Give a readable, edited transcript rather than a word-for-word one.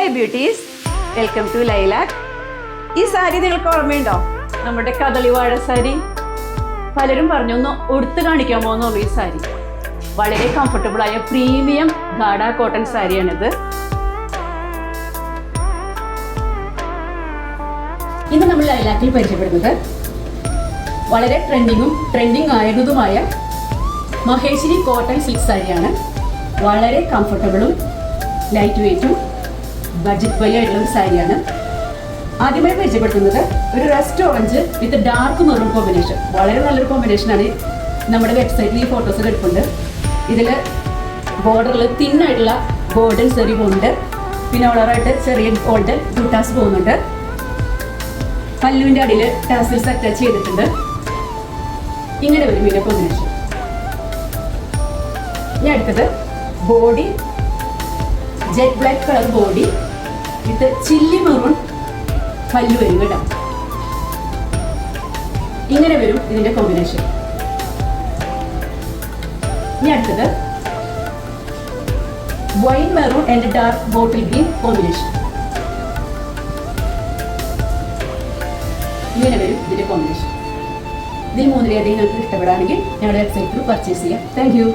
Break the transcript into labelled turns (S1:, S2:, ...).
S1: Hi beauties, welcome to Lilac. ഈ സാരി നിങ്ങൾക്ക് ഓർമ്മയുണ്ടോ? നമ്മുടെ കദളിവാഴ സാരി. പലരും പറഞ്ഞു ഒന്ന് ഉടുത്ത് കാണിക്കാമോ എന്നുള്ള ഈ സാരി. വളരെ കംഫർട്ടബിൾ ആയ പ്രീമിയം ഗാഡ കോട്ടൺ സാരിയാണിത്. ഇന്ന് നമ്മൾ ലൈലാക്കിൽ പരിചയപ്പെടുന്നത് വളരെ ട്രെൻഡിങ് ആയതുമായ മഹേശ്വരി കോട്ടൺ സിൽക്ക് സാരിയാണ്. വളരെ കംഫർട്ടബിളും ലൈറ്റ് വെയ്റ്റും ബഡ്ജറ്റ് ബൈ ആയിട്ടുള്ള ഒരു സാരിയാണ്. ആദ്യമായി പരിചയപ്പെടുത്തുന്നത് ഒരു റസ്റ്റ് ഓറഞ്ച് വിത്ത് ഡാർക്ക് മെറൂൺ കോമ്പിനേഷൻ. വളരെ നല്ലൊരു കോമ്പിനേഷനാണ്. നമ്മുടെ വെബ്സൈറ്റിൽ ഈ ഫോട്ടോസ് എടുക്കുന്നുണ്ട്. ഇതിൽ ബോർഡറിൽ തിന്നായിട്ടുള്ള ഗോൾഡൻ സെറി പോകുന്നുണ്ട്. പിന്നെ വളരായിട്ട് ചെറിയ ഗോൾഡൻ ബൂട്ടാസ് പോകുന്നുണ്ട്. പല്ലുവിൻ്റെ അടിയിൽ ടാസിൽസ് അറ്റാച്ച് ചെയ്തിട്ടുണ്ട്. ഇങ്ങനെ വരും ഇതിൻ്റെ കോമ്പിനേഷൻ. ഇനി അടുത്തത് body jet black colour body with chilli maroon പല്ലു വരും കേട്ടോ. ഇങ്ങനെ വരും ഇതിന്റെ കോമ്പിനേഷൻ. ഇനി അടുത്തത് wine maroon and dark bottle green combination. ഇങ്ങനെ വരും ഇതിന്റെ കോമ്പിനേഷൻ. ഇതിൽ മൂന്നിലേതെങ്കിലും നിങ്ങൾക്ക് ഇഷ്ടപ്പെടുകയാണെങ്കിൽ ഞങ്ങളുടെ വെബ്സൈറ്റിൽ പർച്ചേസ് ചെയ്യാം. Thank you.